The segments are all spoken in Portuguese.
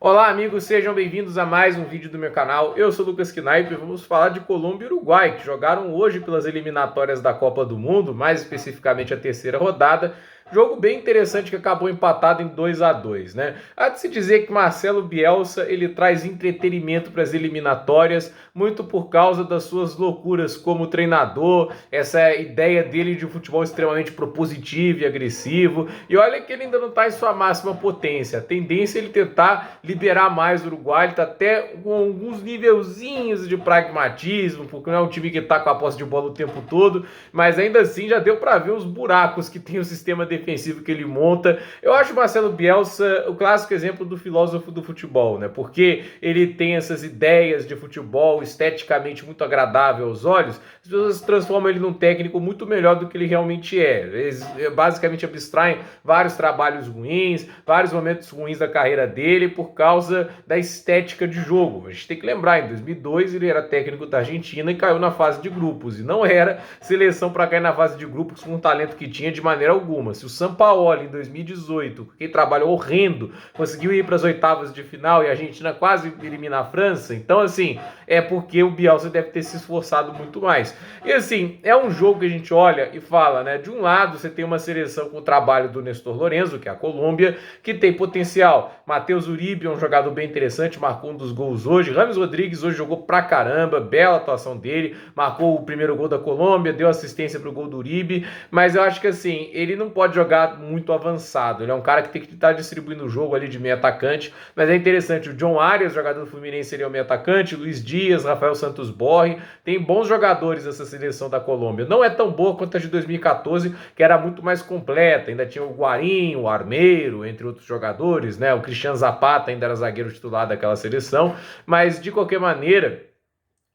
Olá amigos, sejam bem-vindos a mais um vídeo do meu canal. Eu sou o Lucas Knaip e vamos falar de Colômbia e Uruguai, que jogaram hoje pelas eliminatórias da Copa do Mundo, mais especificamente a terceira rodada. Jogo bem interessante que acabou empatado em 2-2, né? Há de se dizer que Marcelo Bielsa, ele traz entretenimento para as eliminatórias, muito por causa das suas loucuras como treinador, essa ideia dele de futebol extremamente propositivo e agressivo. E olha que ele ainda não está em sua máxima potência. A tendência é ele tentar liberar mais o Uruguai, ele está até com alguns nivelzinhos de pragmatismo, porque não é um time que está com a posse de bola o tempo todo, mas ainda assim já deu para ver os buracos que tem o sistema defensivo que ele monta. Eu acho o Marcelo Bielsa o clássico exemplo do filósofo do futebol, né? Porque ele tem essas ideias de futebol esteticamente muito agradável aos olhos, as pessoas transformam ele num técnico muito melhor do que ele realmente é. Eles basicamente abstraem vários trabalhos ruins, vários momentos ruins da carreira dele por causa da estética de jogo. A gente tem que lembrar, em 2002 ele era técnico da Argentina e caiu na fase de grupos, e não era seleção para cair na fase de grupos com o talento que tinha de maneira alguma. Se o Sampaoli em 2018, que trabalho horrendo, conseguiu ir para as oitavas de final e a Argentina quase elimina a França, então assim, é porque o Bielsa deve ter se esforçado muito mais. E assim, é um jogo que a gente olha e fala, né? De um lado você tem uma seleção com o trabalho do Nestor Lorenzo, que é a Colômbia, que tem potencial. Matheus Uribe é um jogador bem interessante, marcou um dos gols hoje. Rames Rodrigues hoje jogou pra caramba, bela atuação dele, marcou o primeiro gol da Colômbia, deu assistência pro gol do Uribe, mas eu acho que assim, ele não pode jogar muito avançado, ele é um cara que tem que estar distribuindo o jogo ali de meio atacante, mas é interessante, o John Arias, jogador do Fluminense, seria o meio atacante, Luiz Dias, Rafael Santos Borre, tem bons jogadores essa seleção da Colômbia, não é tão boa quanto a de 2014, que era muito mais completa, ainda tinha o Guarim, o Armeiro, entre outros jogadores, né, o Cristian Zapata ainda era zagueiro titular daquela seleção, mas de qualquer maneira,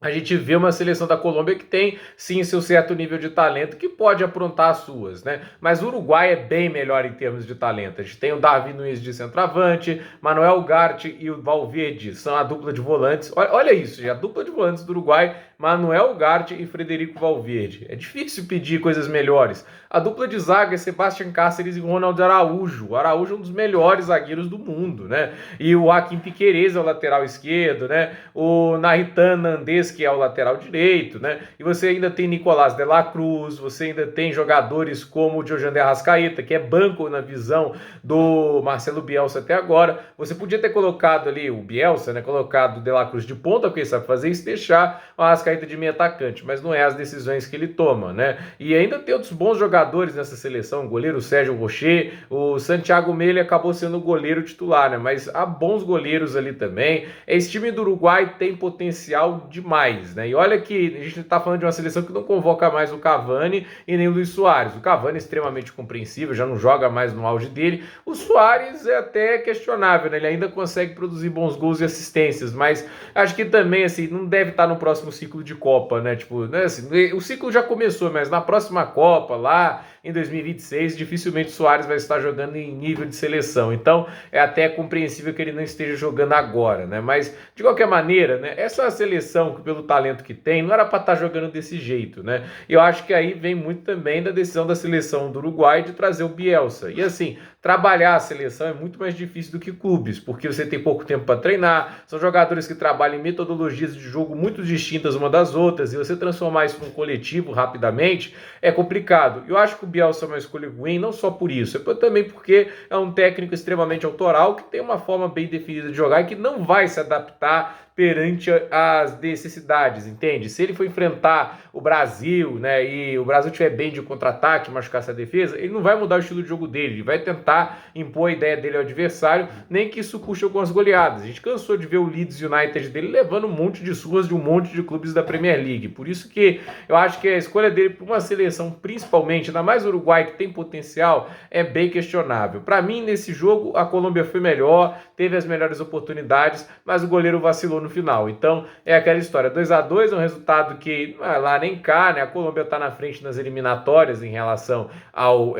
a gente vê uma seleção da Colômbia que tem, sim, seu certo nível de talento, que pode aprontar as suas, né? Mas o Uruguai é bem melhor em termos de talento. A gente tem o Davi Nunes de centroavante, Manuel Ugarte e o Valverde são a dupla de volantes. Olha isso, já a dupla de volantes do Uruguai, Manuel Ugarte e Frederico Valverde. É difícil pedir coisas melhores. A dupla de zaga é Sebastián Cáceres e Ronald Araújo. O Araújo é um dos melhores zagueiros do mundo, né? E o Joaquim Piquerez é o lateral esquerdo, né? O Nahitan Nandes, que é o lateral direito, né? E você ainda tem Nicolás de la Cruz, você ainda tem jogadores como o Diogo de Arrascaeta, que é banco na visão do Marcelo Bielsa até agora. Você podia ter colocado ali o Bielsa, né? Colocado o de la Cruz de ponta, porque ele sabe fazer isso, deixar o Arrascaeta de meio atacante, mas não é as decisões que ele toma, né? E ainda tem outros bons jogadores nessa seleção, o goleiro Sérgio Rocher, o Santiago Meire acabou sendo o goleiro titular, né? Mas há bons goleiros ali também. Esse time do Uruguai tem potencial demais, né? E olha que a gente está falando de uma seleção que não convoca mais o Cavani e nem o Luis Soares. O Cavani é extremamente compreensível, já não joga mais no auge dele. O Soares é até questionável, né? Ele ainda consegue produzir bons gols e assistências, mas acho que também, assim, não deve estar no próximo ciclo de Copa, né? Tipo, né, assim, o ciclo já começou, mas na próxima Copa, lá em 2026, dificilmente o Soares vai estar jogando em nível de seleção. Então, é até compreensível que ele não esteja jogando agora, né? Mas, de qualquer maneira, né? Essa seleção, pelo talento que tem, não era para estar jogando desse jeito, né? E eu acho que aí vem muito também da decisão da seleção do Uruguai de trazer o Bielsa. E assim, trabalhar a seleção é muito mais difícil do que clubes, porque você tem pouco tempo para treinar, são jogadores que trabalham em metodologias de jogo muito distintas uma das outras, e você transformar isso num coletivo rapidamente é complicado. Eu acho que o Bielsa é uma escolha ruim, não só por isso, é também porque é um técnico extremamente autoral, que tem uma forma bem definida de jogar e que não vai se adaptar perante as necessidades, entende? Se ele for enfrentar o Brasil, né, e o Brasil tiver bem de contra-ataque, machucar essa defesa, ele não vai mudar o estilo de jogo dele, ele vai tentar impor a ideia dele ao adversário, nem que isso custe algumas goleadas. A gente cansou de ver o Leeds United dele levando um monte de surras de um monte de clubes da Premier League, por isso que eu acho que a escolha dele para uma seleção, principalmente, ainda mais o Uruguai, que tem potencial, é bem questionável. Para mim, nesse jogo, a Colômbia foi melhor, teve as melhores oportunidades, mas o goleiro vacilou no final. Então, é aquela história, 2-2 é um resultado que não é lá nem cá, né? A Colômbia está na frente nas eliminatórias em relação ao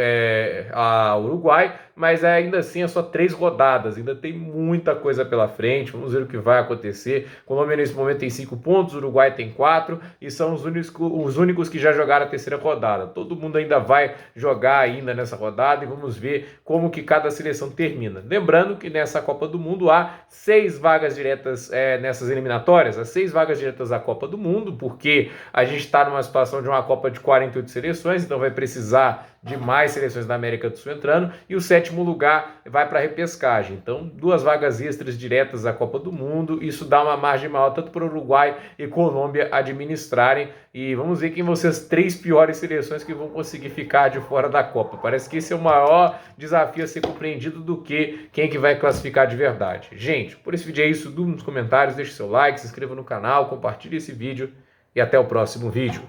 Uruguai, mas ainda assim é só 3 rodadas, ainda tem muita coisa pela frente, vamos ver o que vai acontecer. Colômbia nesse momento tem 5 pontos, Uruguai tem 4 e são os únicos que já jogaram a terceira rodada. Todo mundo ainda vai jogar ainda nessa rodada e vamos ver como que cada seleção termina. Lembrando que nessa Copa do Mundo há 6 vagas diretas nessas eliminatórias, as 6 vagas diretas da Copa do Mundo, porque a gente está numa situação de uma Copa de 48 seleções, então vai precisar de mais seleções da América do Sul entrando, e o 7º lugar vai para a repescagem. Então, 2 vagas extras diretas da Copa do Mundo, isso dá uma margem maior tanto para o Uruguai e Colômbia administrarem, e vamos ver quem vão ser as 3 piores seleções que vão conseguir ficar de fora da Copa. Parece que esse é o maior desafio a ser compreendido do que quem é que vai classificar de verdade. Gente, por esse vídeo é isso, dúvida nos comentários, deixe seu like, se inscreva no canal, compartilhe esse vídeo e até o próximo vídeo.